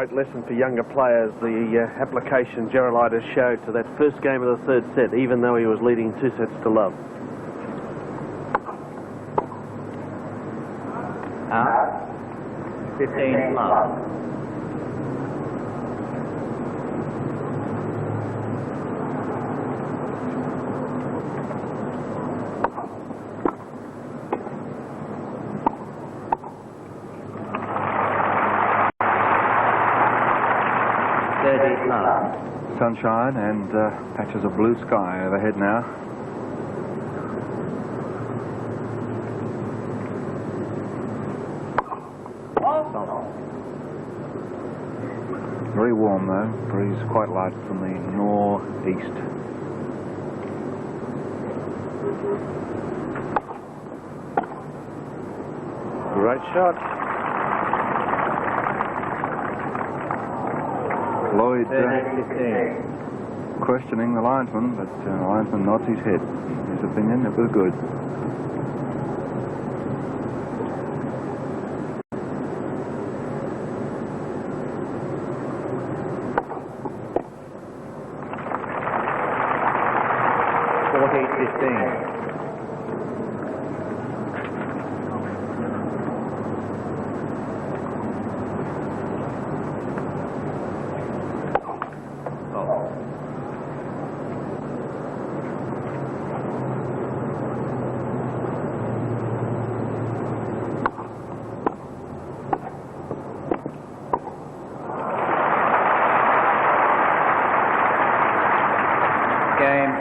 great lesson for younger players, the application Gerulaitis showed to that first game of the third set, even though he was leading 2-0. Out. 15 love. Sunshine and patches of blue sky overhead now. Very warm though, breeze quite light from the northeast. Great shot. Lloyd questioning the linesman, but the linesman nods his head. In his opinion, it was good.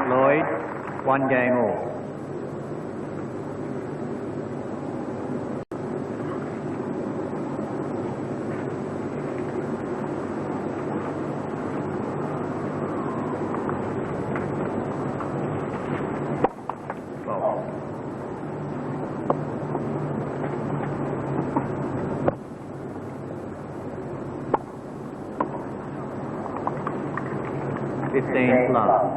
Lloyd, 1 game all. Love.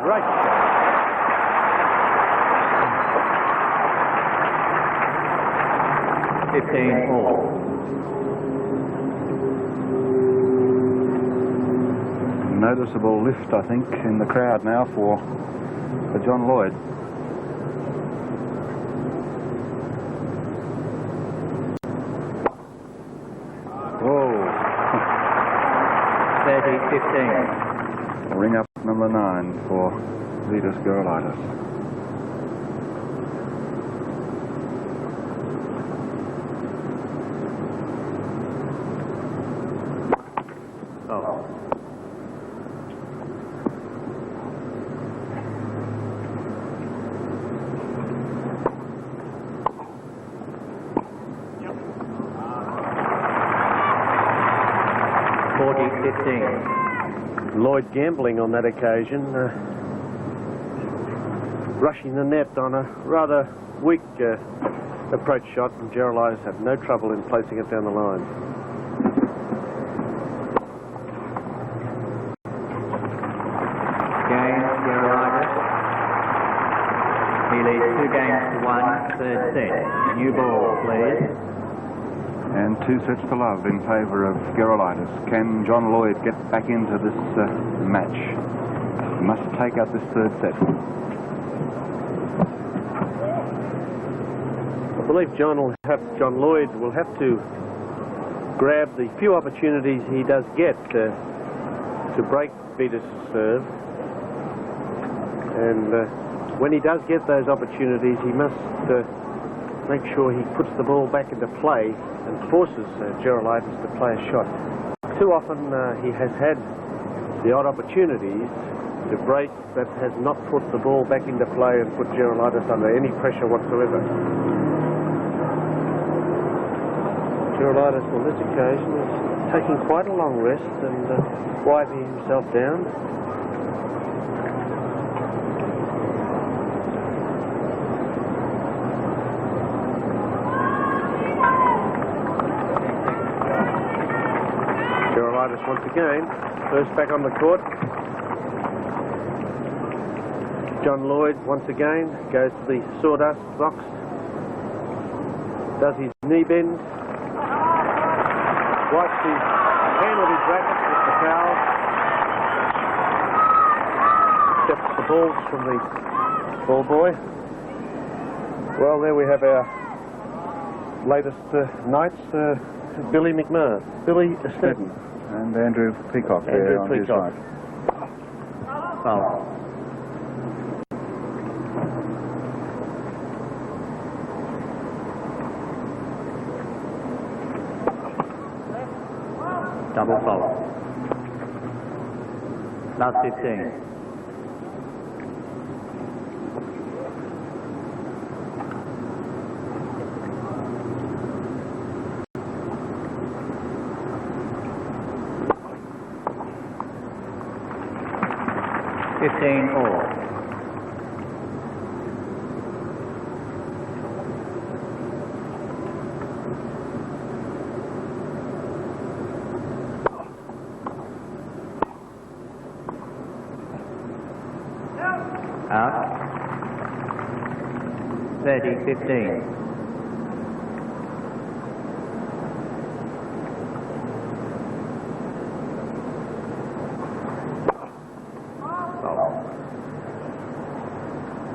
Right. Noticeable lift, I think, in the crowd now for John Lloyd. Whoa. 30-15. Ring up number 9 for Vitas Gerulaitis. Oh. Lloyd gambling on that occasion, rushing the net on a rather weak approach shot, and Gerulaitis had no trouble in placing it down the line. Game, Gerulaitis. He leads 2 games to 1, third set. New ball, please. And 2-0 in favour of Gerulaitis. Can John Lloyd get back into this match? He must take out this third set. I believe John Lloyd will have to grab the few opportunities he does get to break Vitas' serve. And when he does get those opportunities, he must make sure he puts the ball back into play and forces Gerulaitis to play a shot. Too often he has had the odd opportunities to break, but has not put the ball back into play and put Gerulaitis under any pressure whatsoever. Gerulaitis on this occasion is taking quite a long rest and wiping himself down. Gerulaitis once again, first back on the court. John Lloyd once again goes to the sawdust box, does his knee bend, wipes his hand on his racket with the towel, steps the balls from the ball boy. Well, there we have our latest knights, Billy Stetton. And Andrew Peacock there on his side. Foul. Double foul. Last 15. All. Out. 30-15.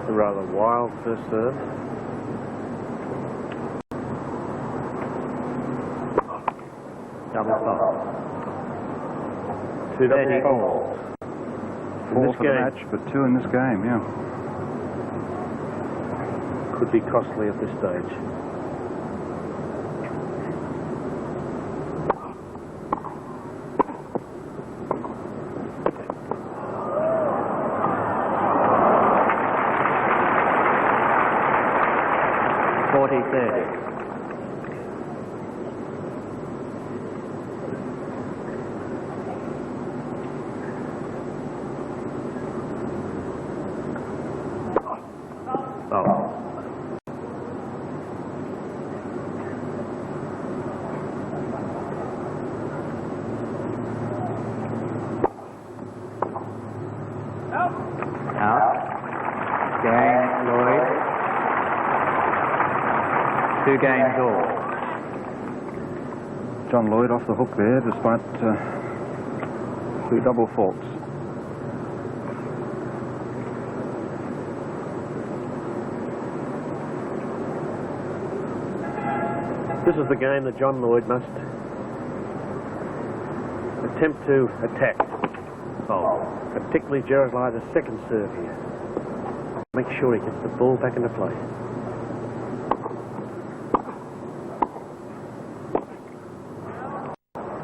A rather wild first serve. Double foul. Two double fouls. Four for the match, but two in this game, yeah. Could be costly at this stage. Lloyd. 2 games all. John Lloyd off the hook there, despite 2 double faults. This is the game that John Lloyd must attempt to attack. Particularly Gerulaitis' second serve here. Make sure he gets the ball back into play.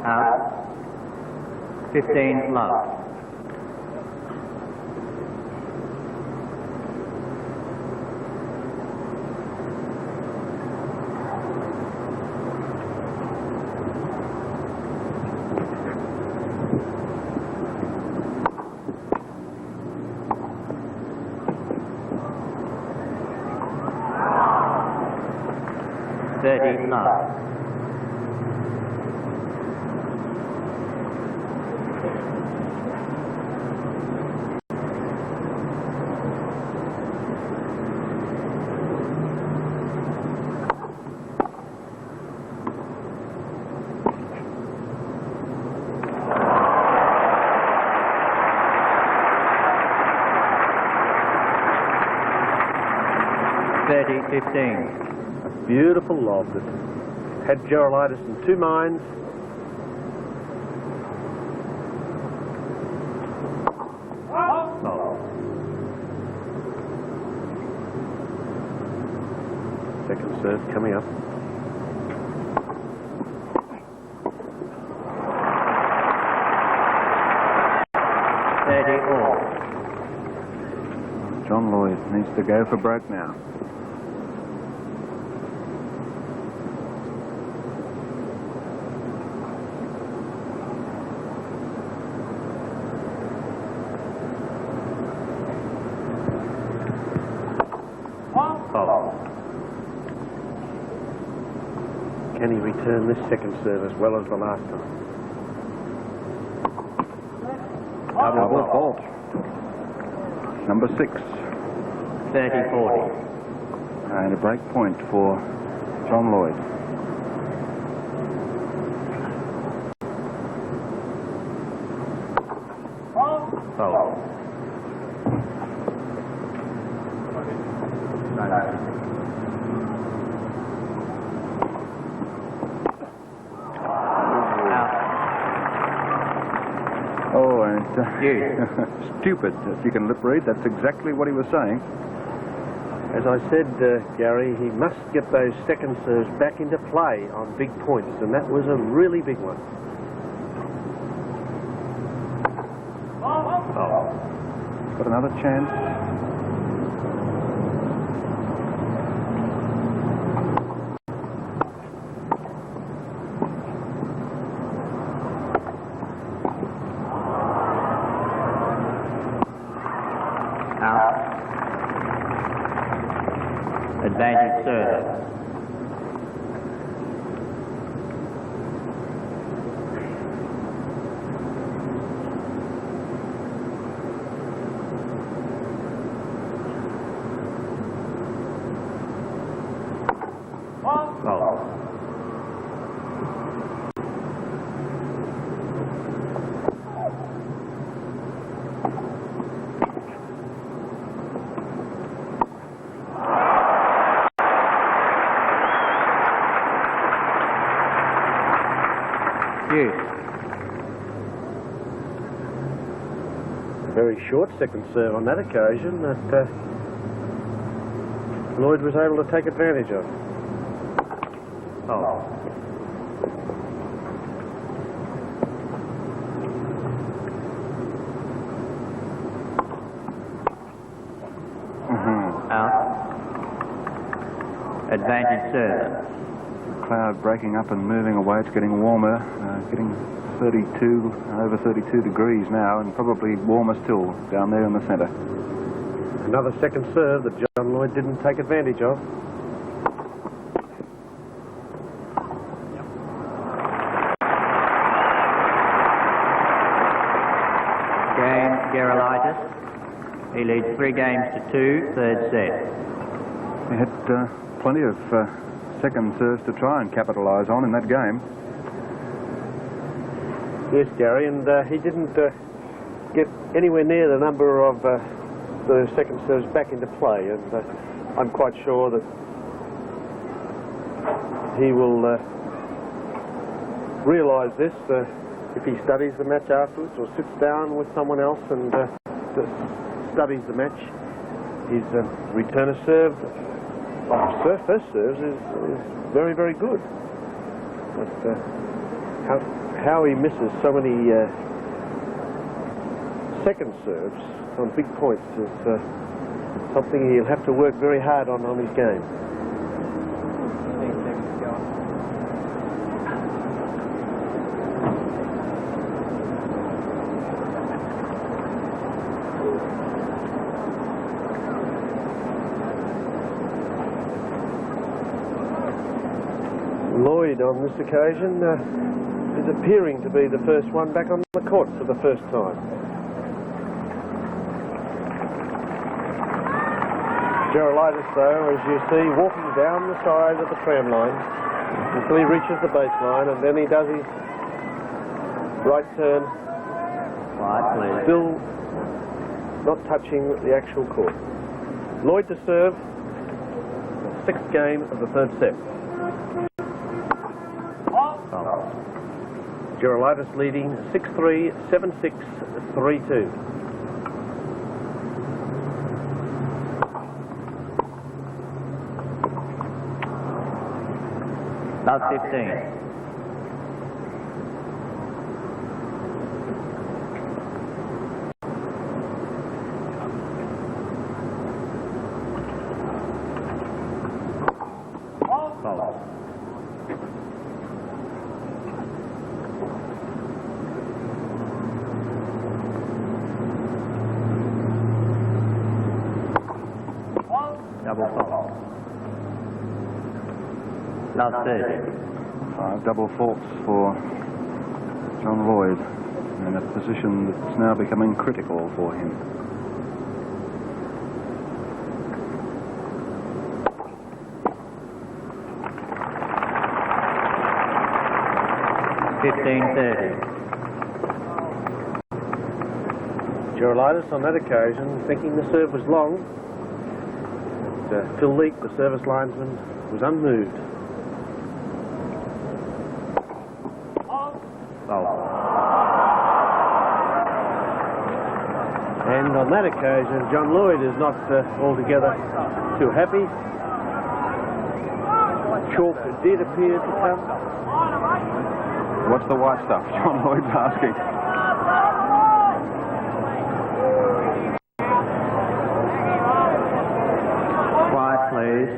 Out. 15 love. Love. A beautiful lob that had Gerulaitis in 2 minds. Second serve coming up. John Lloyd needs to go for broke now. can he return this second serve as well as the last time? Double fault. Number 6. 30-40. And a break point for John Lloyd. Fault. Oh, and Yes. stupid. If you can lip read, that's exactly what he was saying. As I said, Gary, he must get those second serves back into play on big points, and that was a really big one. Got another chance. Out. Advantage serve. Fault. Yes. A very short second serve on that occasion that Lloyd was able to take advantage of. Fault. Out. Advantage serve. Cloud breaking up and moving away. It's getting warmer, getting 32, over 32 degrees now, and probably warmer still down there in the centre. Another second serve that John Lloyd didn't take advantage of. Game Gerulaitis. He leads 3 games to 2, third set. He had plenty of second serves to try and capitalise on in that game. Yes, Gary, and he didn't get anywhere near the number of the second serves back into play, and I'm quite sure that he will realise this if he studies the match afterwards or sits down with someone else and just studies the match. His return of serve, first serves is very, very good. But how he misses so many second serves on big points is something he'll have to work very hard on his game. Lloyd on this occasion is appearing to be the first one back on the court for the first time. Gerulaitis, though, as you see, walking down the side of the tram line until he reaches the baseline, and then he does his right turn, still not touching the actual court. Lloyd to serve, the 6th game of the 3rd set. Gerulaitis leading 6-3, 7-6, 3-2. Last 15. Double fault. Last 30. Double faults for John Lloyd in a position that's now becoming critical for him. Gerulaitis on that occasion, thinking the serve was long. But, Phil Leake, the service linesman, was unmoved. And on that occasion, John Lloyd is not altogether too happy. Chalk did appear to come. What's the white stuff? John Lloyd's asking. Quiet, please.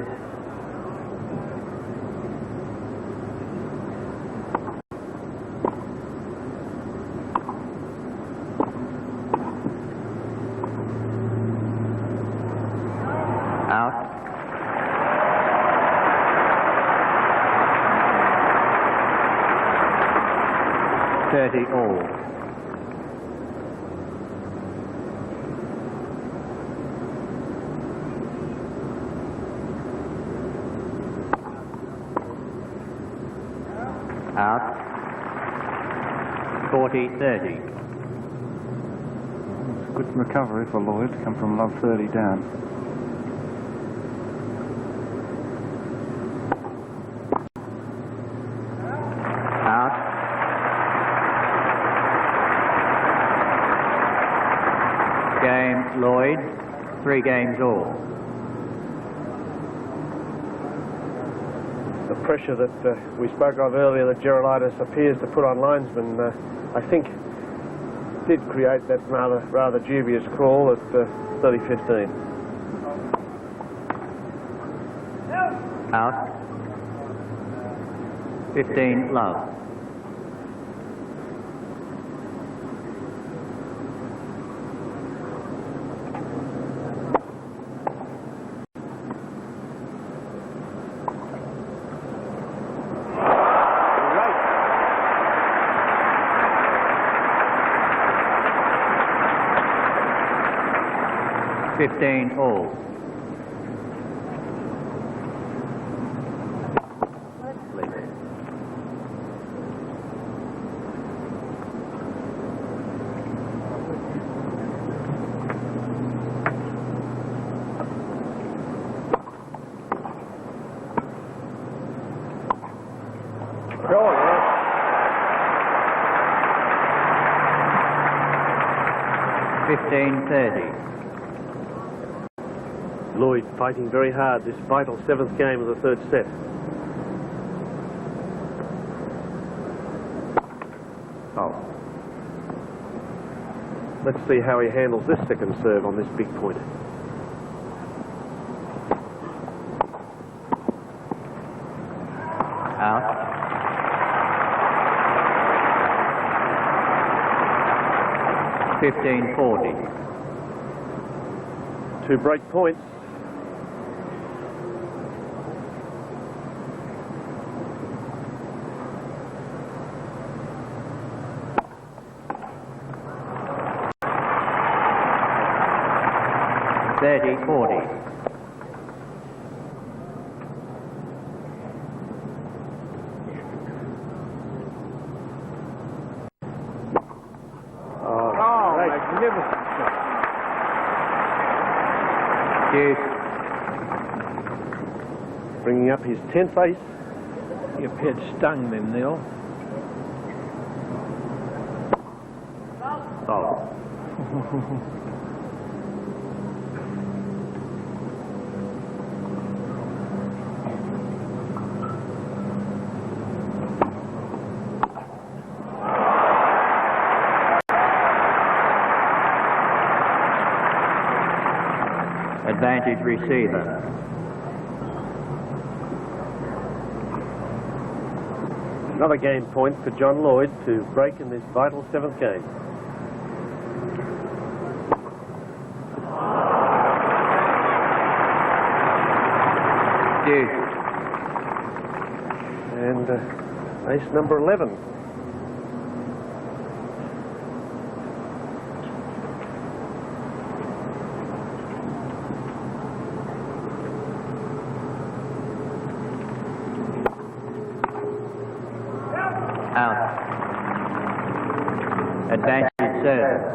Out. All. Out. 40-30. Good recovery for Lloyd to come from love 30 down. Game Lloyd, 3 games all. The pressure that we spoke of earlier that Gerulaitis appears to put on linesmen, I think, did create that rather dubious call at 30-15. Out. 15 love. All. Oh, yeah. 15-30. Lloyd fighting very hard this vital 7th game of the 3rd set. Oh. Let's see how he handles this second serve on this big point. Out. $15.40. 2 break points. $30.40. Bringing up his 10th ace. You appeared stung then, Neil. Oh. Advantage receiver. Another game point for John Lloyd to break in this vital 7th game. And Ace number 11. Out. Advantage serve.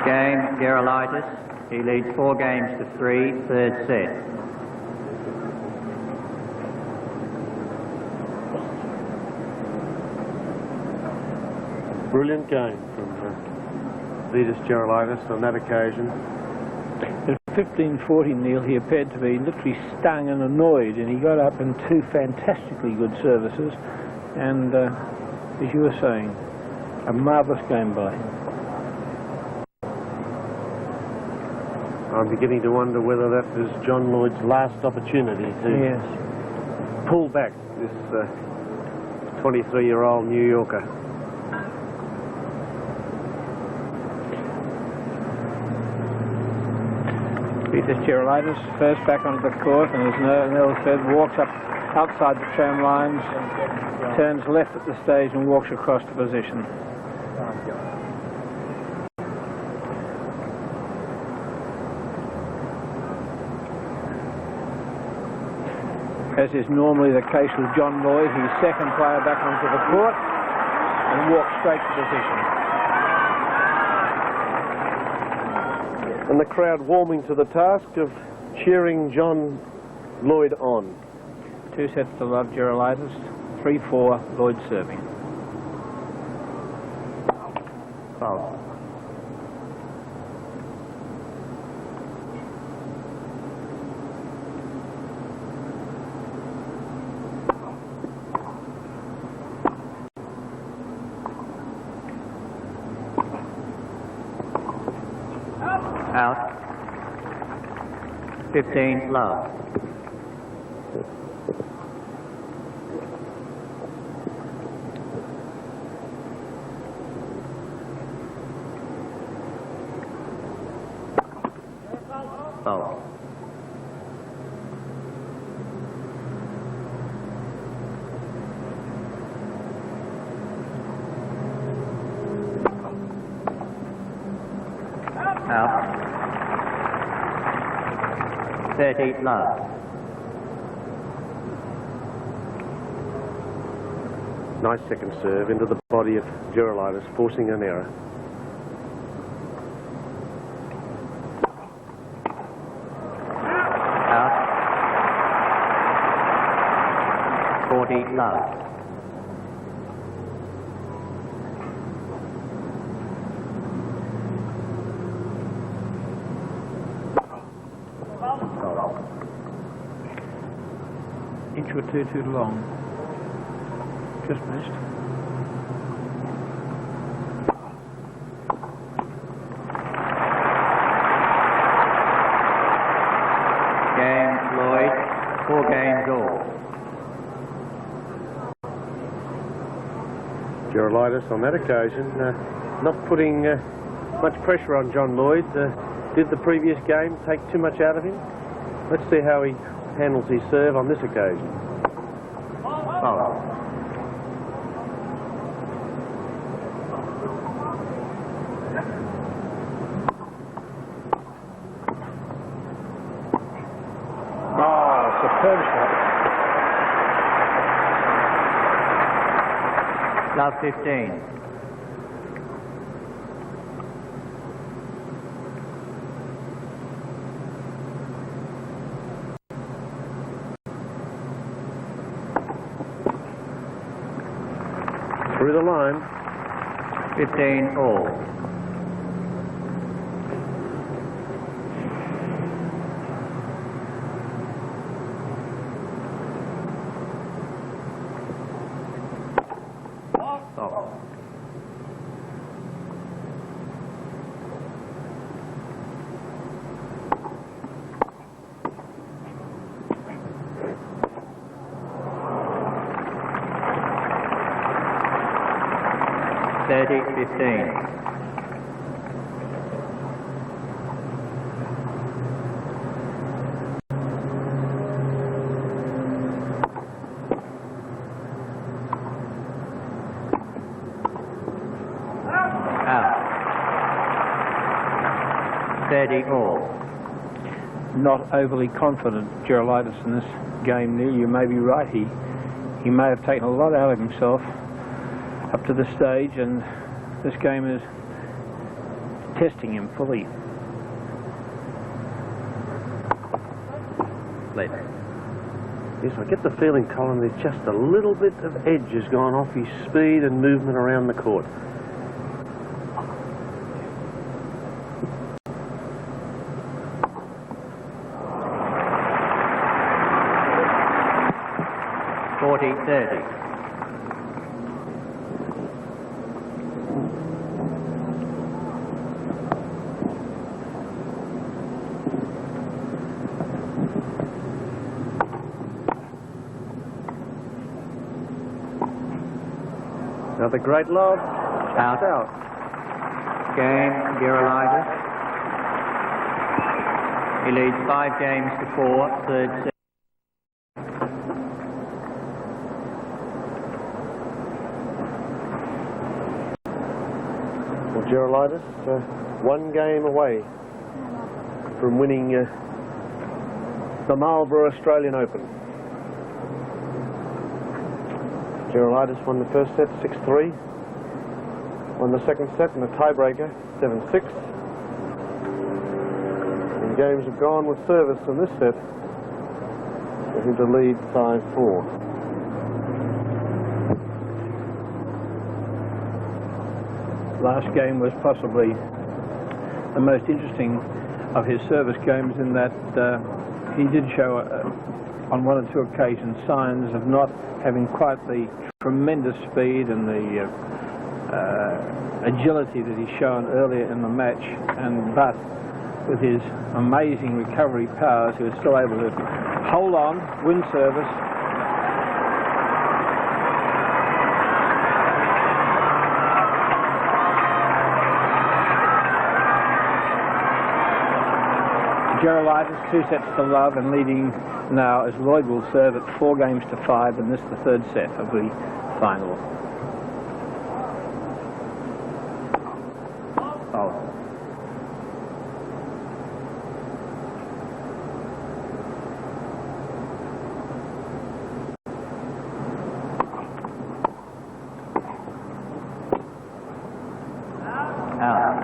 Game, Gerulaitis. He leads 4 games to 3, third set. Brilliant game from Vitas Gerulaitis on that occasion. At 15-14, Neil, he appeared to be literally stung and annoyed, and he got up in 2 fantastically good services, and as you were saying, a marvellous game by him. I'm beginning to wonder whether that was John Lloyd's last opportunity to pull back this 23-year-old New Yorker. Vitas Gerulaitis first back onto the court, and as Neil said, walks up outside the tram lines, turns left at the stage and walks across to position. As is normally the case with John Lloyd, he's second player back onto the court and walks straight to position. And the crowd warming to the task of cheering John Lloyd on. 2 sets to love, Gerulaitis. 3-4, Lloyd serving. Foul. Out. 15, love. Foul. Out. 30, love. Nice second serve into the body of Gerulaitis, forcing an error. Out. 40, love. Inch or two too long. Just missed. Game, Lloyd. 4 games all. Gerulaitis on that occasion not putting much pressure on John Lloyd. Did the previous game take too much out of him? Let's see how he handles his serve on this occasion. Foul. Oh, superb shot. Love 15. Through the line. 15 all. 30-15. Out. 30 all. Not overly confident, Gerulaitis, in this game, Neil. You may be right. He may have taken a lot out of himself up to this stage, and this game is testing him fully. Late. Yes, I get the feeling, Colin, that just a little bit of edge has gone off his speed and movement around the court. Another great lob. Out. Out. Game, Gerulaitis. He leads 5 games to 4, third set. Well, Gerulaitis, 1 game away from winning the Marlborough Australian Open. Gerulaitis won the first set 6-3, won the second set in a tiebreaker 7-6. And games have gone with service in this set for him to lead 5-4. Last game was possibly the most interesting of his service games, in that he did show on 1 or 2 occasions signs of not having quite the tremendous speed and the agility that he's shown earlier in the match, but with his amazing recovery powers, he was still able to hold on, win service. Gerulaitis 2 sets to love and leading now, as Lloyd will serve at 4 games to 5, and this is the 3rd set of the final. Oh. Out.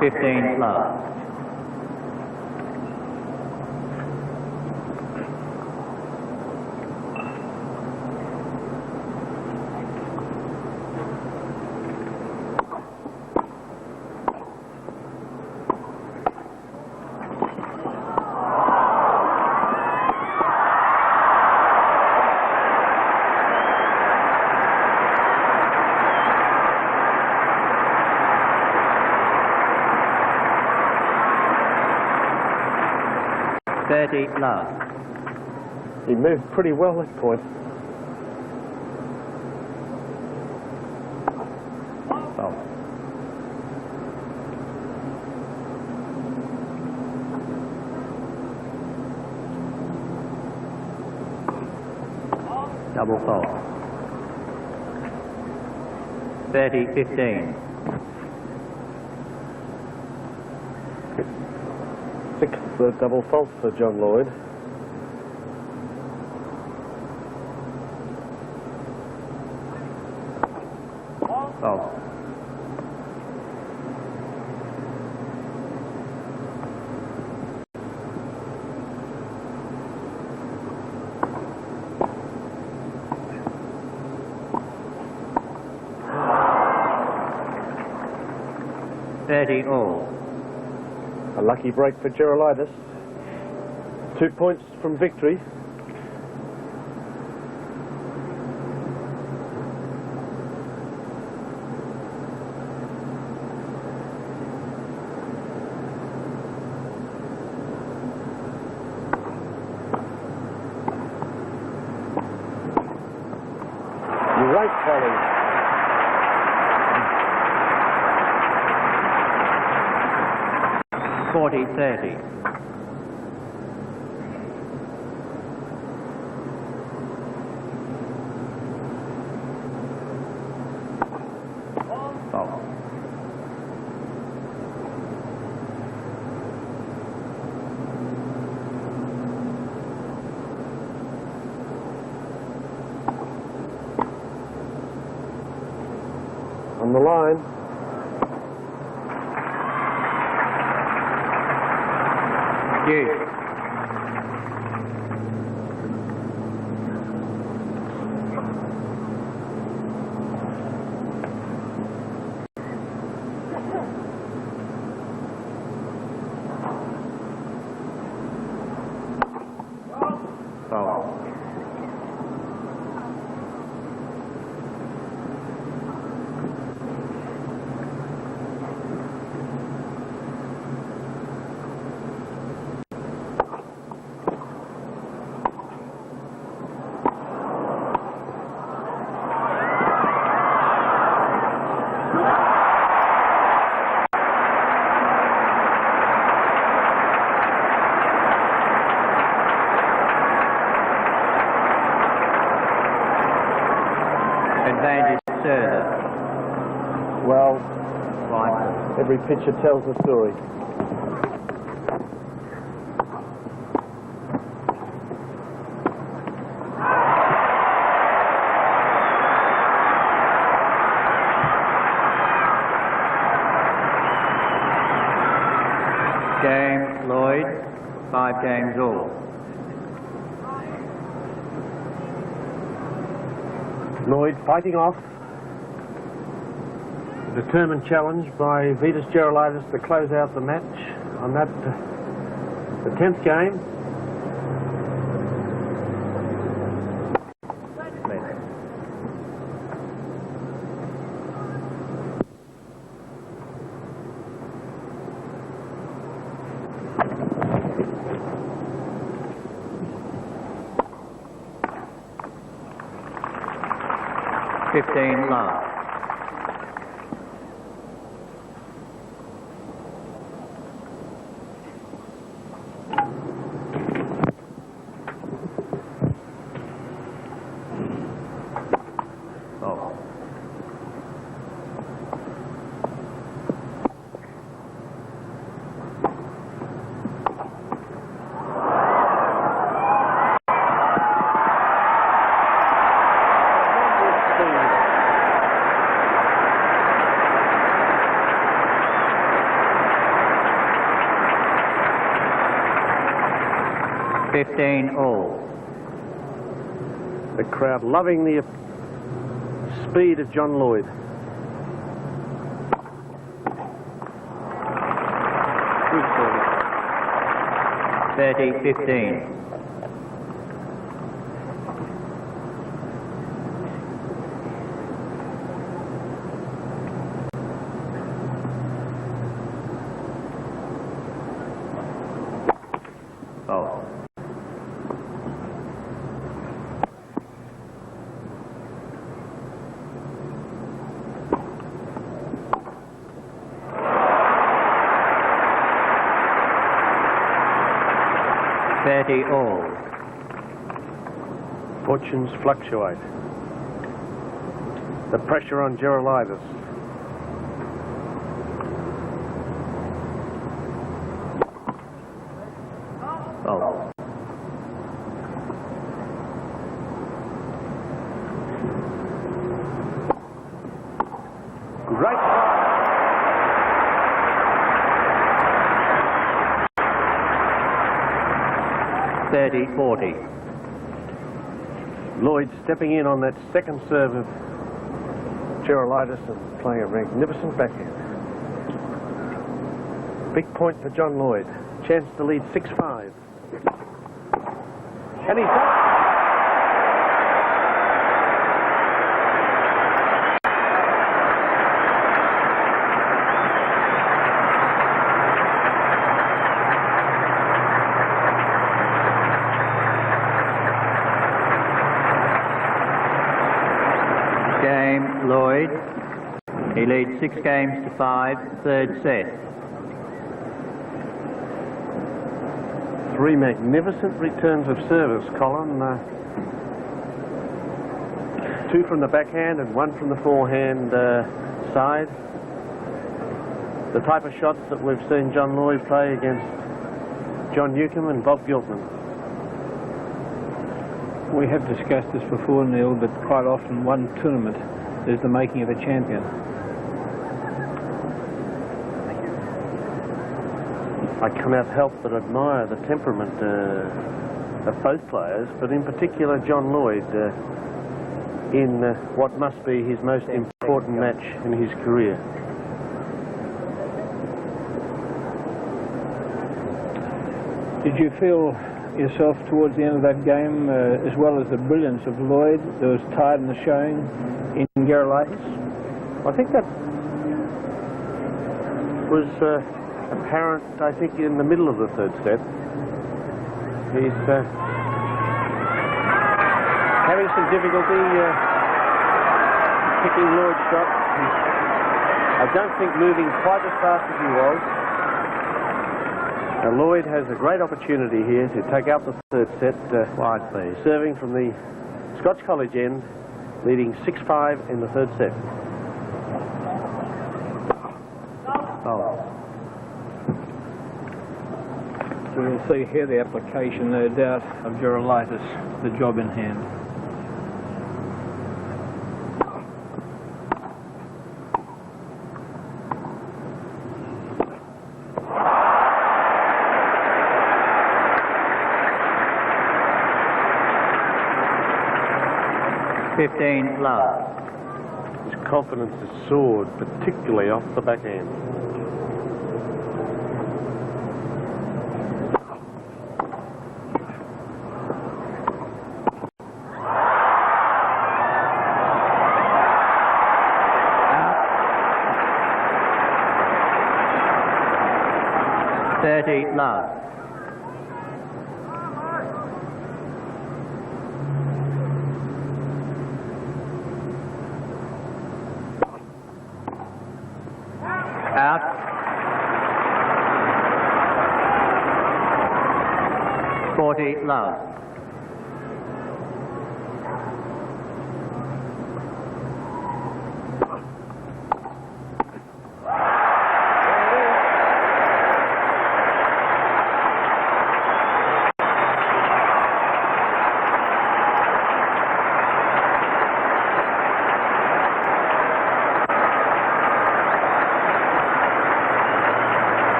15 love. Love. He moved pretty well at that point. Oh. Double fault. 30-15. 6th double fault for John Lloyd. Oh. all. A lucky break for Gerulaitis. 2 points from victory. Right volley. 40-30. Ball. On the line. Deuce. Ball. Advantage server. Well, 5-4. every pitcher tells a story. Game, Lloyd. 5 games all. Lloyd fighting off. Determined challenge by Vitas Gerulaitis to close out the match on that, the 10th game. Love. Oh. All. The crowd loving the speed of John Lloyd. Good 30-15. Oh. All. Fortunes fluctuate. The pressure on Gerulaitis. Oh. Great. 30-40. Lloyd stepping in on that second serve of Gerulaitis and playing a magnificent backhand. Big point for John Lloyd. Chance to lead 6-5. And he's done. Game, Lloyd. He leads 6 games to 5, third set. Three magnificent returns of service, Colin. Two from the backhand and one from the forehand side. The type of shots that we've seen John Lloyd play against John Newcombe and Bob Giltman. We have discussed this before, Neil, but quite often one tournament is the making of a champion. I cannot help but admire the temperament of both players, but in particular John Lloyd in what must be his most important match in his career. Did you feel yourself towards the end of that game, as well as the brilliance of Lloyd, there was tide in the showing in Gerulaitis? I think that was apparent, I think, in the middle of the third set. He's having some difficulty picking Lloyd's shot. I don't think moving quite as fast as he was. Now Lloyd has a great opportunity here to take out the third set, serving from the Scotch College end, leading 6-5 in the third set. We'll see here the application, no doubt, of Gerulaitis, the job in hand. His confidence has soared, particularly off the backhand. Love. Out. 40 love.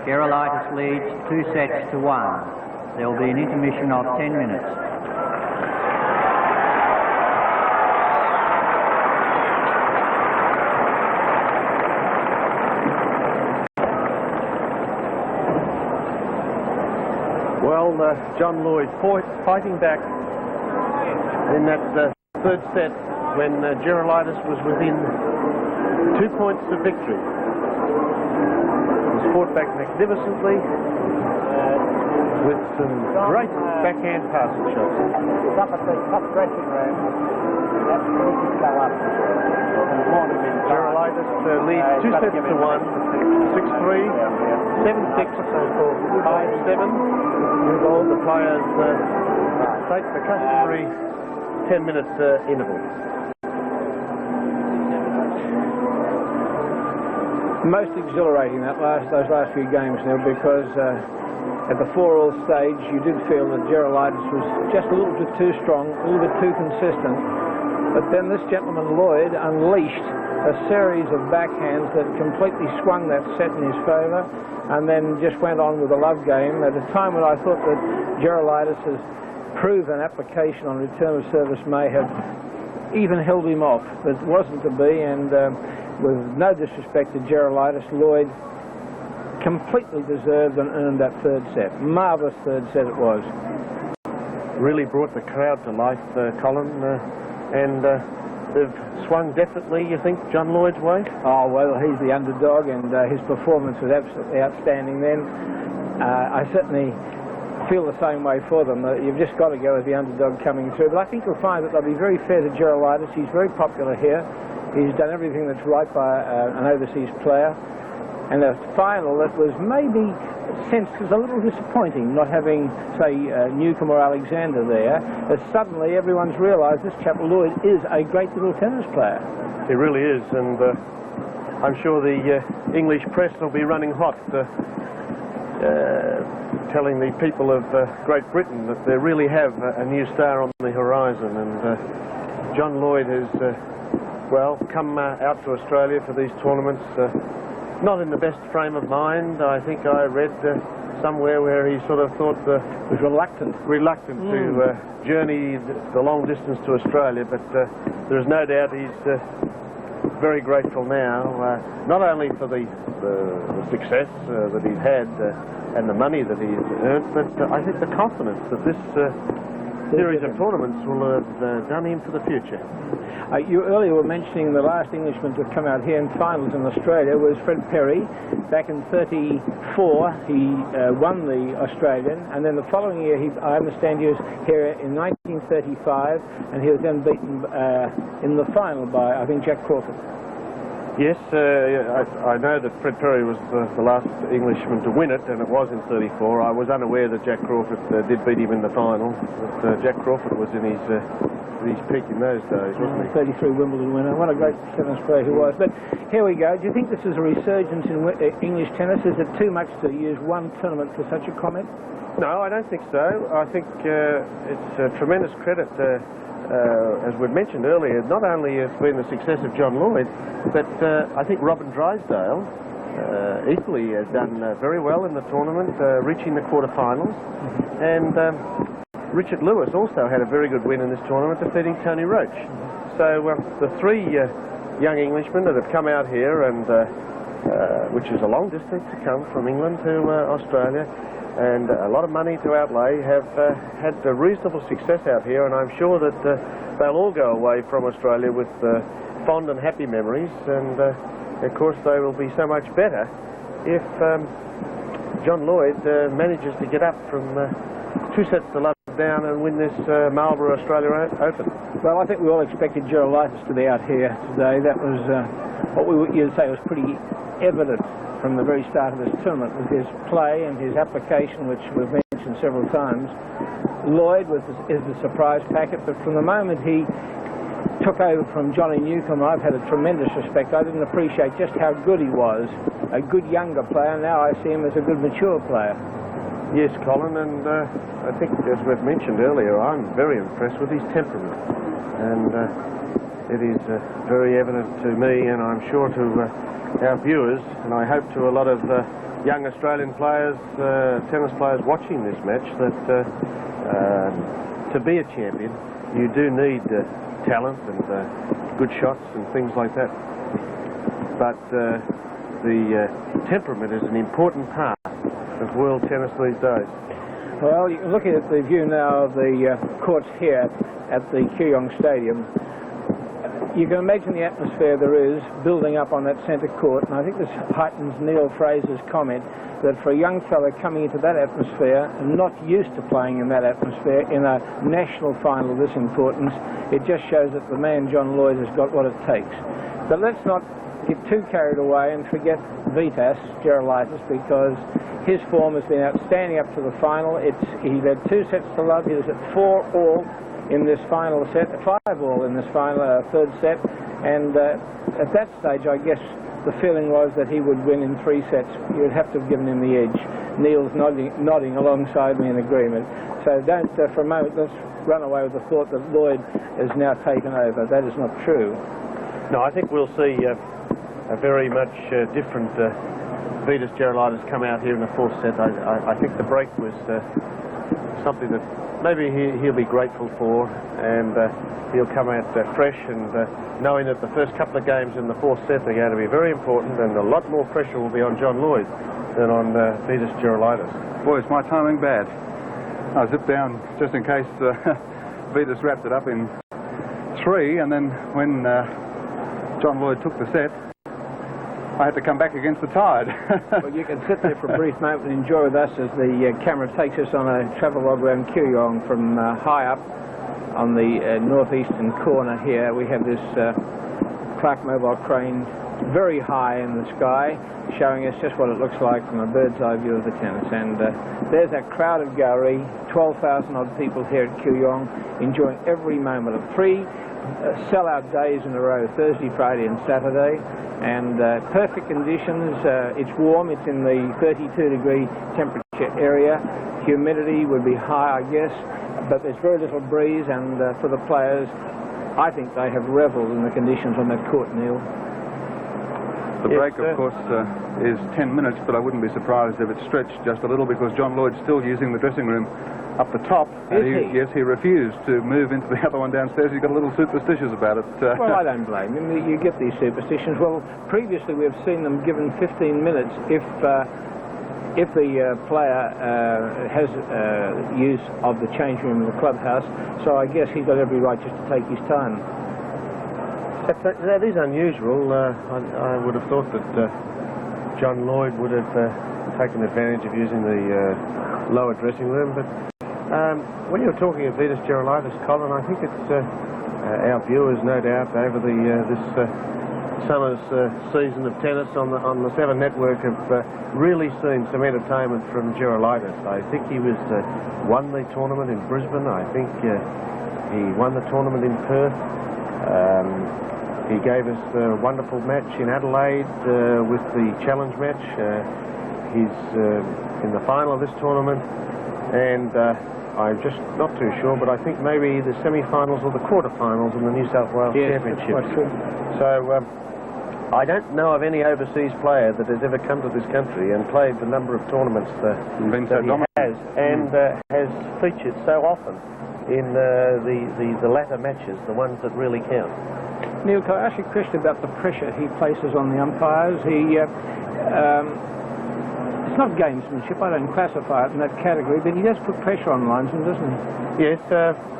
Gerulaitis leads 2-1. There will be an intermission of 10 minutes. Well, John Lloyd fighting back in that third set when Gerulaitis was within 2 points of victory. Fought back magnificently with some great backhand passing shots. Up at the top dressing room, that's when he could go up. Gerulaitis leads 2-1, 6-3, 7-6, 5-7. The players take the customary 10-minute interval. Most exhilarating those last few games, Neil, because at the 4-all stage you did feel that Gerulaitis was just a little bit too strong, a little bit too consistent, but then this gentleman Lloyd unleashed a series of backhands that completely swung that set in his favour, and then just went on with the love game at a time when I thought that Gerulaitis' proven application on return of service may have even held him off, but it wasn't to be, and with no disrespect to Gerulaitis, Lloyd completely deserved and earned that third set. Marvellous third set it was. Really brought the crowd to life, Colin, and they've swung definitely, you think, John Lloyd's way? Oh, well, he's the underdog, and his performance was absolutely outstanding then. I certainly feel the same way for them. You've just got to go with the underdog coming through. But I think you'll find that they'll be very fair to Gerulaitis. He's very popular here. He's done everything that's right by an overseas player. And a final that was maybe sensed as a little disappointing, not having, say, Newcombe or Alexander there, as suddenly everyone's realised this chap Lloyd is a great little tennis player. He really is, and I'm sure the English press will be running hot, telling the people of Great Britain that they really have a new star on the horizon. And John Lloyd has, well, come out to Australia for these tournaments. Not in the best frame of mind. I think I read somewhere where he sort of thought was reluctant to journey the long distance to Australia, but there is no doubt he's very grateful now, not only for the success that he's had and the money that he's earned, but I think the confidence that this series of tournaments will have done him for the future. You earlier were mentioning the last Englishman to come out here in finals in Australia was Fred Perry. Back in '34, he won the Australian, and then the following year, I understand he was here in 1935, and he was then beaten in the final by, I think, Jack Crawford. Yes, I know that Fred Perry was the last Englishman to win it, and it was in '34. I was unaware that Jack Crawford did beat him in the final, but Jack Crawford was in his peak in those days, wasn't he? 33 Wimbledon winner. What a great tennis player he was. But here we go. Do you think this is a resurgence in English tennis? Is it too much to use one tournament for such a comment? No, I don't think so. I think it's a tremendous credit, as we've mentioned earlier, not only has been the success of John Lloyd, but I think Robin Drysdale equally has done very well in the tournament, reaching the quarterfinals. And Richard Lewis also had a very good win in this tournament, defeating Tony Roach. So the three young Englishmen that have come out here, and which is a long distance to come from England to Australia, and a lot of money to outlay, have had a reasonable success out here, and I'm sure that they'll all go away from Australia with fond and happy memories, and of course they will be so much better if John Lloyd manages to get up from 2 sets to love down and win this Marlborough Australia Open. Well, I think we all expected Gerulaitis to be out here today. That was what you'd say was pretty evident from the very start of this tournament, with his play and his application, which we've mentioned several times. Lloyd is the surprise packet, but from the moment he took over from Johnny Newcombe, I've had a tremendous respect. I didn't appreciate just how good he was, a good younger player. Now I see him as a good mature player. Yes, Colin, and I think, as we've mentioned earlier, I'm very impressed with his temperament, and it is very evident to me, and I'm sure to our viewers, and I hope to a lot of young Australian players, tennis players watching this match, that to be a champion, you do need talent and good shots and things like that. But the temperament is an important part of world tennis these days. Well, looking at the view now of the courts here at the Kooyong Stadium, you can imagine the atmosphere there is building up on that centre court, and I think this heightens Neil Fraser's comment that for a young fella coming into that atmosphere and not used to playing in that atmosphere in a national final of this importance, it just shows that the man John Lloyd has got what it takes. But let's not get too carried away and forget Vitas, Gerulaitis, because his form has been outstanding up to the final. He's had 2 sets to love. He was at 4-all in this final set, 5-all in this final third set, and at that stage I guess the feeling was that he would win in 3 sets. You'd have to have given him the edge. Neil's nodding alongside me in agreement. So don't for a moment let's run away with the thought that Lloyd has now taken over. That is not true. No, I think we'll see a very much different Vitas Gerulaitis come out here in the 4th set. I think the break was something that maybe he'll be grateful for, and he'll come out fresh, and knowing that the first couple of games in the 4th set are going to be very important, and a lot more pressure will be on John Lloyd than on Vitas Gerulaitis. Boy, is my timing bad. I zipped down just in case Vitas wrapped it up in 3, and then when John Lloyd took the set, I had to come back against the tide. Well, you can sit there for a brief moment and enjoy with us as the camera takes us on a travellogue around Kooyong from high up on the northeastern corner here. We have this Clark mobile crane very high in the sky, showing us just what it looks like from a bird's eye view of the tennis. And there's that crowded gallery, 12,000 odd people here at Kooyong, enjoying every moment of 3 sell-out days in a row, Thursday, Friday and Saturday, and perfect conditions. It's warm, it's in the 32-degree temperature area. Humidity would be high, I guess, but there's very little breeze, and for the players, I think they have revelled in the conditions on that court, Neil. The break, of course, is 10 minutes, but I wouldn't be surprised if it stretched just a little, because John Lloyd's still using the dressing room up the top. Yes, he refused to move into the other one downstairs. He got a little superstitious about it. Well, I don't blame him. You get these superstitions. Well, previously we've seen them given 15 minutes if the player has use of the change room in the clubhouse. So I guess he's got every right just to take his time. That is unusual. I would have thought that John Lloyd would have taken advantage of using the lower dressing room, but when you're talking of Vitas Gerulaitis, Colin, I think it's our viewers, no doubt, over this summer's season of tennis on the 7 Network have really seen some entertainment from Gerulaitis. I think he won the tournament in Brisbane. I think he won the tournament in Perth. He gave us a wonderful match in Adelaide with the challenge match. He's in the final of this tournament, and I'm just not too sure, but I think maybe the semi-finals or the quarter-finals in the New South Wales Championship. That's true. So I don't know of any overseas player that has ever come to this country and played the number of tournaments that he has, and has featured so often in the latter matches, the ones that really count. Neil, can I ask you a question about the pressure he places on the umpires? It's not gamesmanship, I don't classify it in that category, but he does put pressure on linesmen, doesn't he? Yes,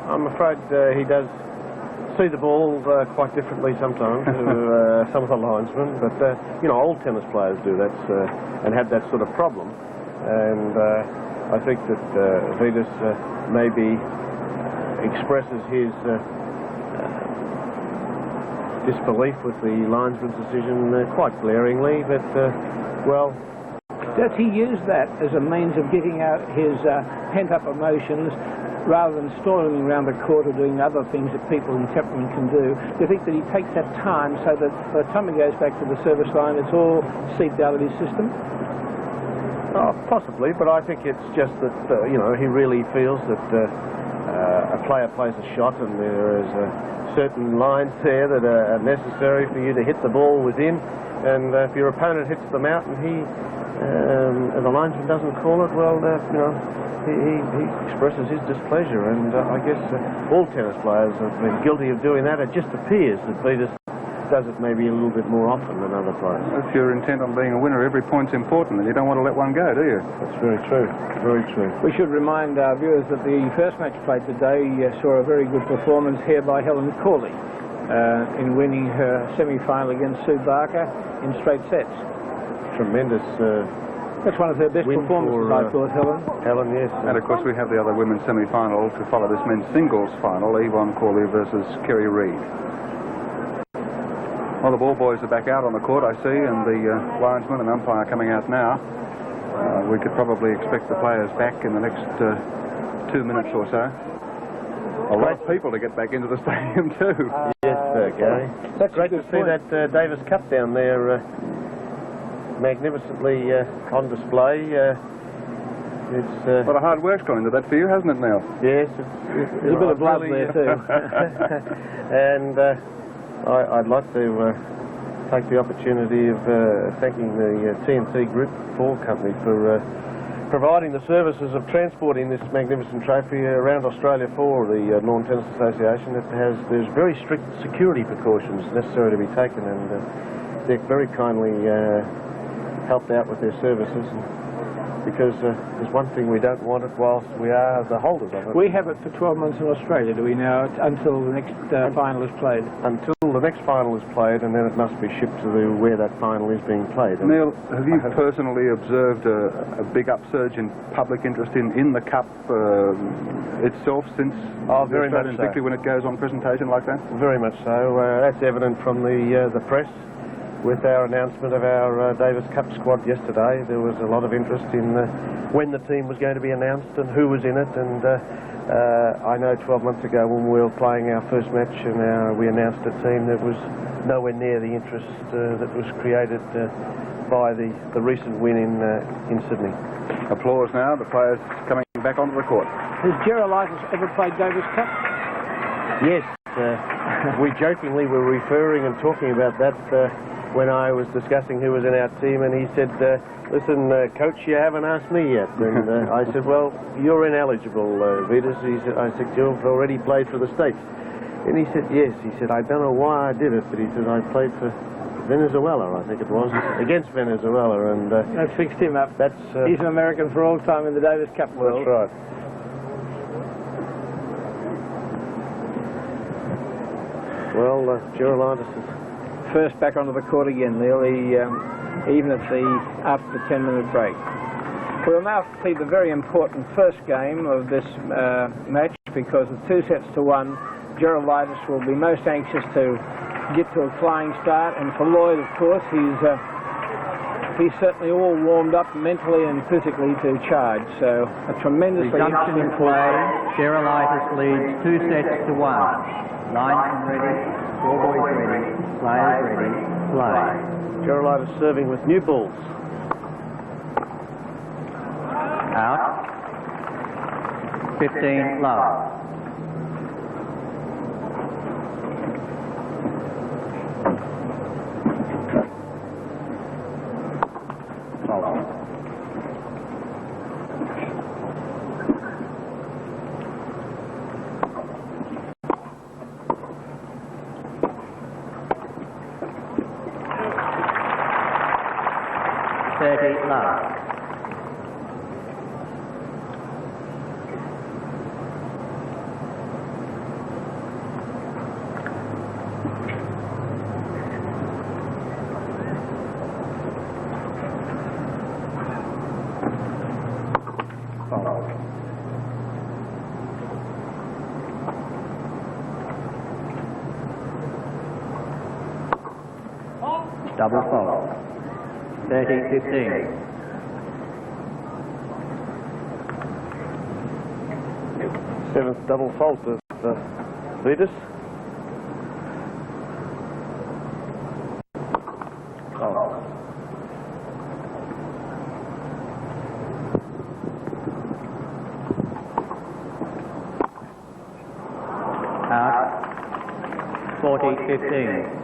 I'm afraid he does see the ball quite differently sometimes to some of the linesmen, but you know, old tennis players do that and have that sort of problem, and I think that Vitas maybe expresses his disbelief with the linesman's decision quite glaringly, but well, does he use that as a means of getting out his pent-up emotions rather than storming around the court or doing other things that people in temperament can do? Do you think that he takes that time so that by the time he goes back to the service line, it's all seeped out of his system? Oh, possibly, but I think it's just that, you know, he really feels that a player plays a shot and there is certain lines there that are necessary for you to hit the ball within, and if your opponent hits them out and the linesman doesn't call it, well, you know, he expresses his displeasure, and I guess all tennis players have been guilty of doing that. It just appears that Vitas does it maybe a little bit more often than other players. If you're intent on being a winner, every point's important, and you don't want to let one go, do you? That's very true. Very true. We should remind our viewers that the first match played today saw a very good performance here by Helen Corley in winning her semi-final against Sue Barker in straight sets. Tremendous. That's one of her best performances, I thought, Helen. Helen, yes. And of course we have the other women's semi-final to follow this men's singles final, Yvonne Corley versus Kerry Reid. Well, the ball boys are back out on the court, I see, and the linesman and umpire coming out now. We could probably expect the players back in the next 2 minutes or so. A lot of people to get back into the stadium too. Yes, Gary. That's great to see that Davis Cup down there magnificently on display. It's a lot of hard work's gone into that for you, hasn't it, Neil? Yes, there's a bit of blood really, there too. And I'd like to take the opportunity of thanking the TNT Group 4 company for providing the services of transporting this magnificent trophy around Australia for the Northern Tennis Association. There's very strict security precautions necessary to be taken, and they're very kindly helped out with their services, because there's one thing we don't want it whilst we are the holders of it. We have it for 12 months in Australia, do we now, until the next final is played? Until until the next final is played, and then it must be shipped to where that final is being played. And Neil, have you personally observed a big upsurge in public interest in the Cup itself since very much so. Victory when it goes on presentation like that? Very much so. That's evident from the press. With our announcement of our Davis Cup squad yesterday, there was a lot of interest in when the team was going to be announced and who was in it. And I know 12 months ago when we were playing our first match and we announced a team, that was nowhere near the interest that was created by the recent win in Sydney. Applause now. The players coming back onto the court. Has Gerulaitis ever played Davis Cup? Yes. We jokingly were referring and talking about that when I was discussing who was in our team, and he said, listen, coach, you haven't asked me yet. And I said, well, you're ineligible, Vitas. I said, you've already played for the States. And he said, yes. He said, I don't know why I did it, but he said, I played for Venezuela, I think it was, against Venezuela. And that fixed him up. He's an American for all time in the Davis Cup world. That's right. Well, Gerulaitis is first back onto the court again, Neil, even after the 10-minute break. We'll now play the very important first game of this match, because with 2-1, Gerulaitis will be most anxious to get to a flying start, and for Lloyd, of course, he's certainly all warmed up mentally and physically to charge. So a tremendously Resumption in interesting play. Gerulaitis leads 2-1. Lines ready, scoreboard ready, players ready, play. Gerulaitis serving with new balls. Out. 15 love. Double fault. 30-15. Seventh double fault of Vitas. Out. 40-15.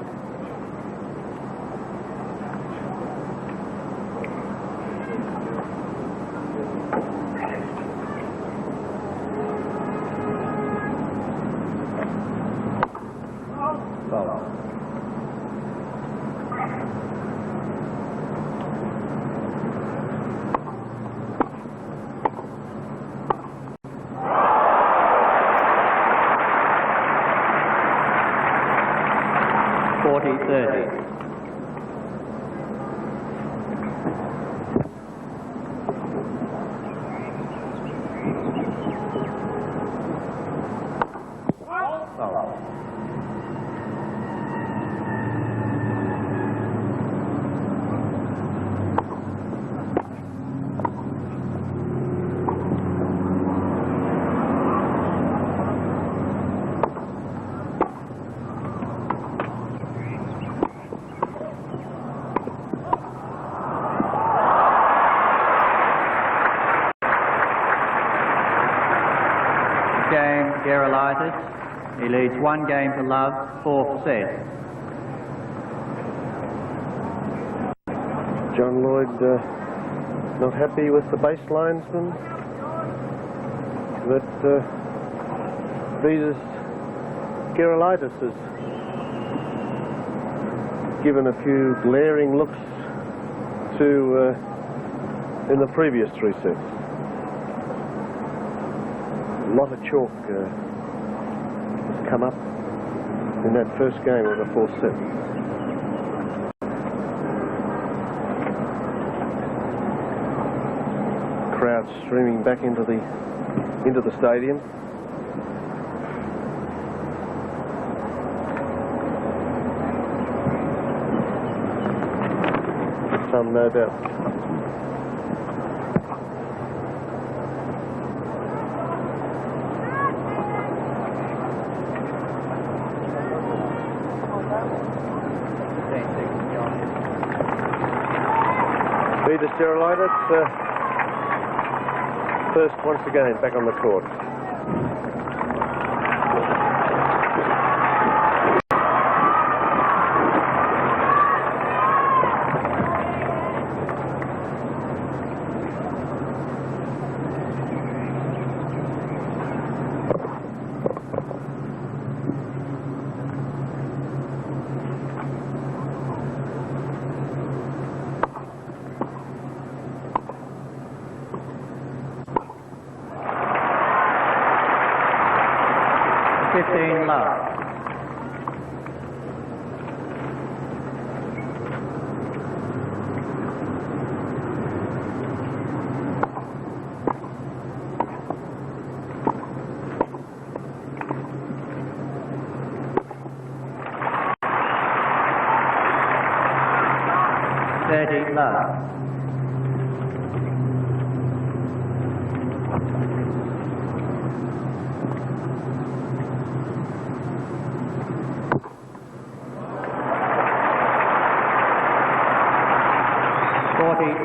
Gerulaitis. He leads 1 game to love, 4th set. John Lloyd not happy with the base linesman, but Vitas Gerulaitis has given a few glaring looks to in the previous 3 sets. A lot of chalk has come up in that first game of the fourth set. Crowd streaming back into the stadium. Some, no doubt. Vitas Gerulaitis, first once again back on the court. Love.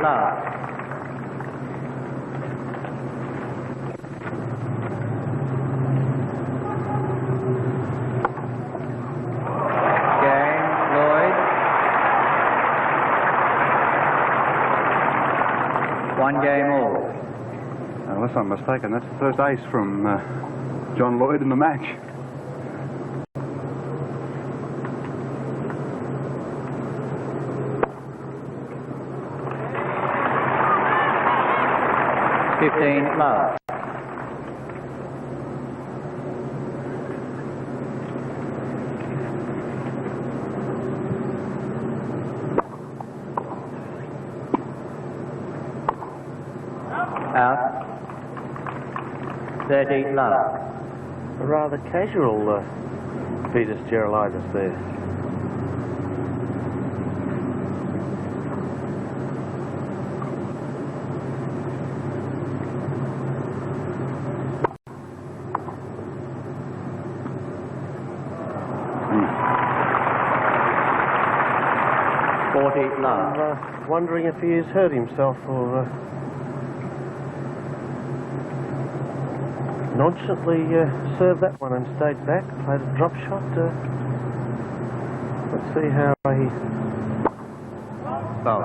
Love. One game all. Unless I'm mistaken, that's the first ace from John Lloyd in the match. Love. Out. 30 love. A rather casual Vitas Gerulaitis there. I'm wondering if he has hurt himself or nonchalantly served that one and stayed back, played a drop shot. Let's see how he... Foul.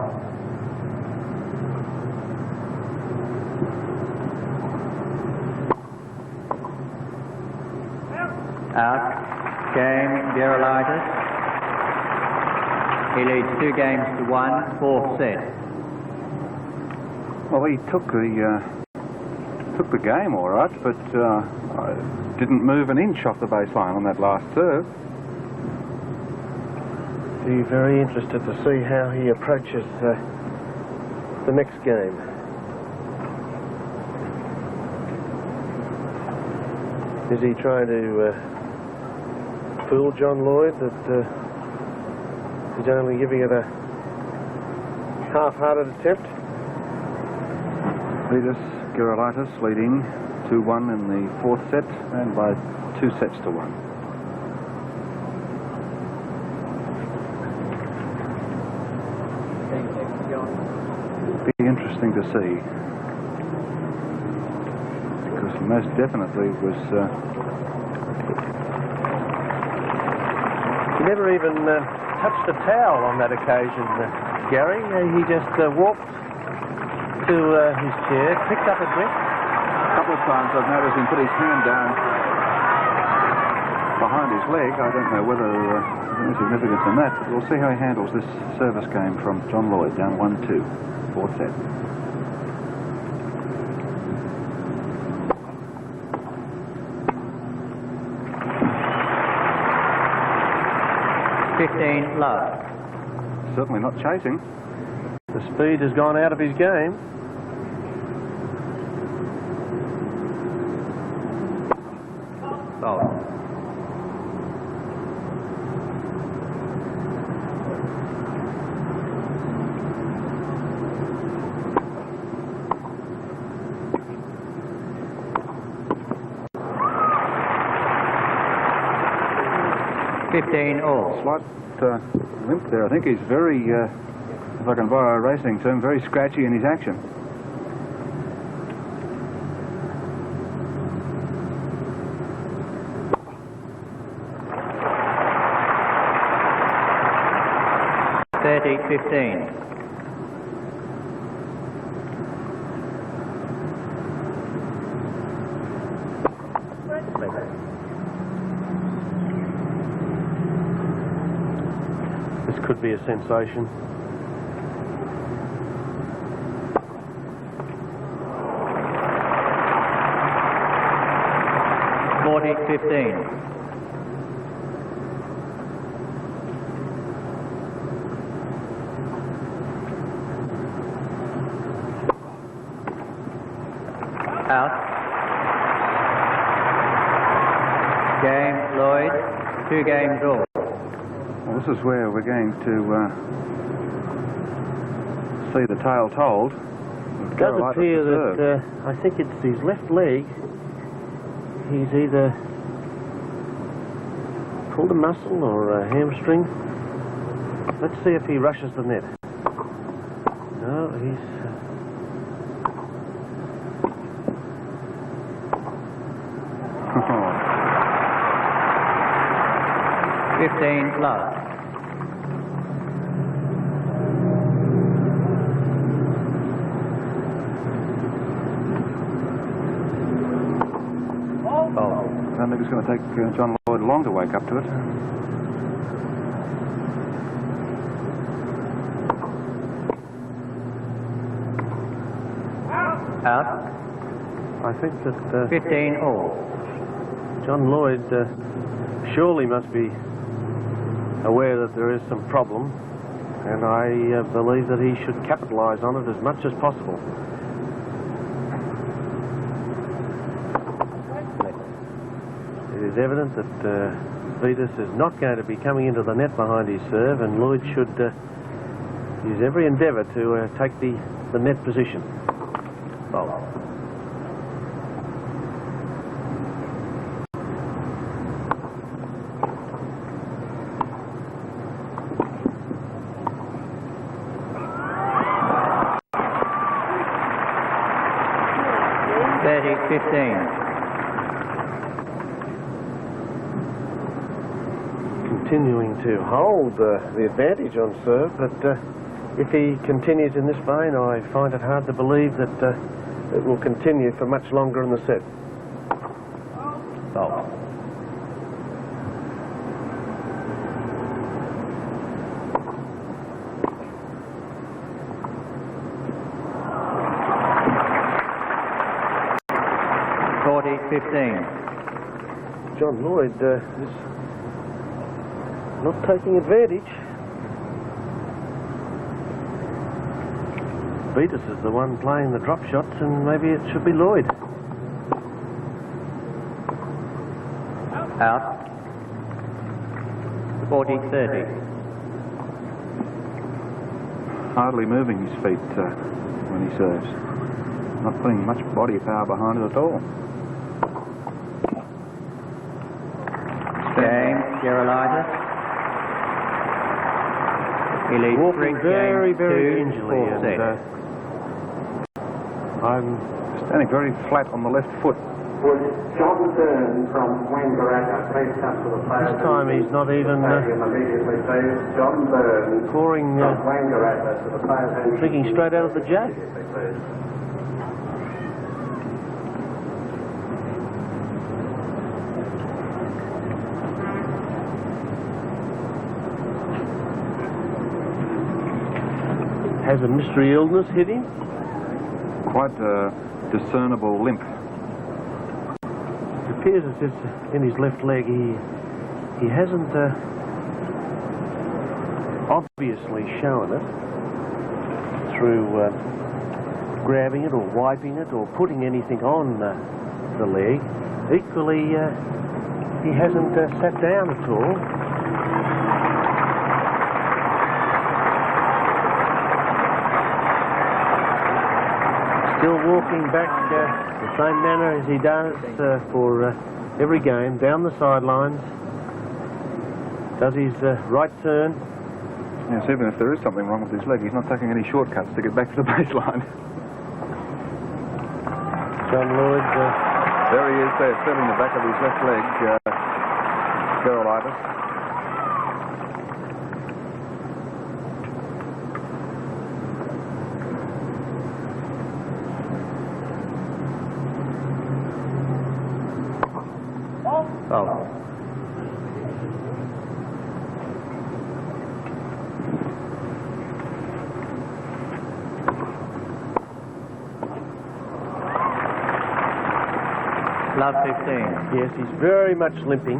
Out. Game, Gerulaitis. He leads 2 games to 1, fourth set. Well, he took the game all right, but didn't move an inch off the baseline on that last serve. Be very interested to see how he approaches the next game. Is he trying to fool John Lloyd that he's only giving it a half-hearted attempt? Vitas Gerulaitis leading 2-1 in the fourth set and by 2 sets to 1. Be interesting to see, because he most definitely was... He never even touched the towel on that occasion, Gary. He just walked to his chair, picked up a drink. A couple of times I've noticed him put his hand down behind his leg. I don't know whether there's any significance in that, but we'll see how he handles this service game from John Lloyd, down 1-2, fourth set. 15 love. Certainly not chasing. The speed has gone out of his game. Bowled. All. Slight limp there. I think he's very, if I can borrow a racing term, very scratchy in his action. $30-15. This could be a sensation. $40-15. Out. Game, Lloyd. 2 games all. Well, this is where we're going to see the tale told. It does appear that I think it's his left leg. He's either pulled a muscle or a hamstring. Let's see if he rushes the net. No, he's... 15 love. I don't think it's going to take John Lloyd long to wake up to it. Out. I think that 15 all. John Lloyd surely must be aware that there is some problem, and I believe that he should capitalise on it as much as possible. It is evident that Vitas is not going to be coming into the net behind his serve, and Lloyd should use every endeavour to take the net position. Bowl. Continuing to hold the advantage on serve, but if he continues in this vein, I find it hard to believe that it will continue for much longer in the set. Oh. John Lloyd is not taking advantage. Vitas is the one playing the drop shots, and maybe it should be Lloyd. Out. 40-30. Hardly moving his feet when he serves. Not putting much body power behind it at all. Game, Gerulaitis. He leads walking very, very gingerly, and I'm standing very flat on the left foot. Was John Byrne from Wangaratta, please come to the players. This time he's not even John Byrne pouring, from Wangaratta to the players. drinking straight out of the jug. Has a mystery illness hit him? Quite a discernible limp. It appears as if in his left leg he hasn't obviously shown it through grabbing it or wiping it or putting anything on the leg. Equally, he hasn't sat down at all. Still walking back the same manner as he does for every game, down the sidelines. Does his right turn. Yes, even if there is something wrong with his leg, he's not taking any shortcuts to get back to the baseline. John Lloyd. There he is there, feeling the back of his left leg, Gerulaitis. Oh. Love 15. Yes, he's very much limping.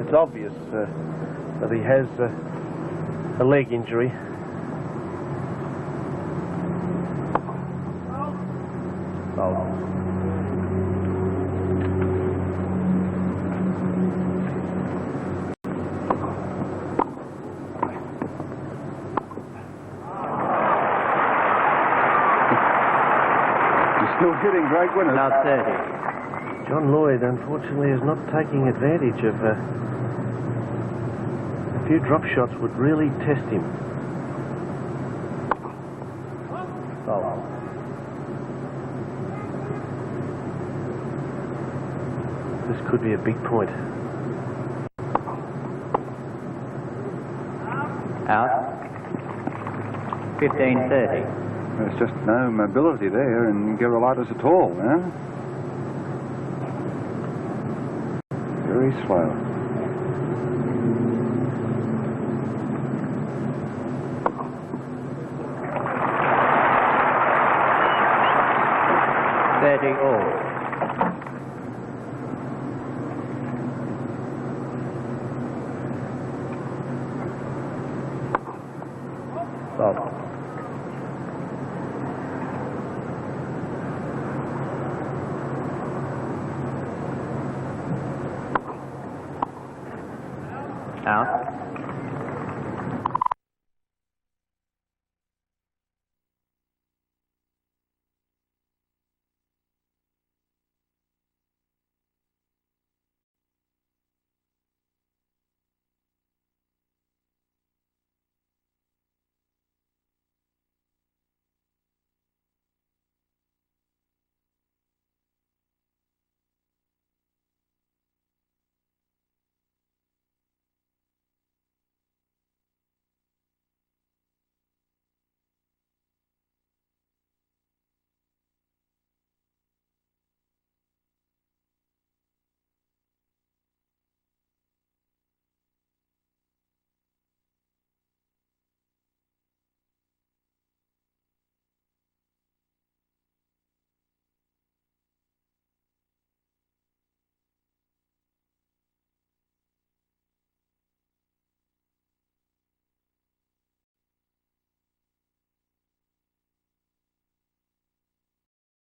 It's obvious that he has a leg injury. Oh. Still hitting great winners. Love 30. John Lloyd, unfortunately, is not taking advantage of a few drop shots would really test him. Oh. This could be a big point. Out. 15-30. There's just no mobility there in Gerulaitis at all, yeah? Very slow. All. Stop. Out.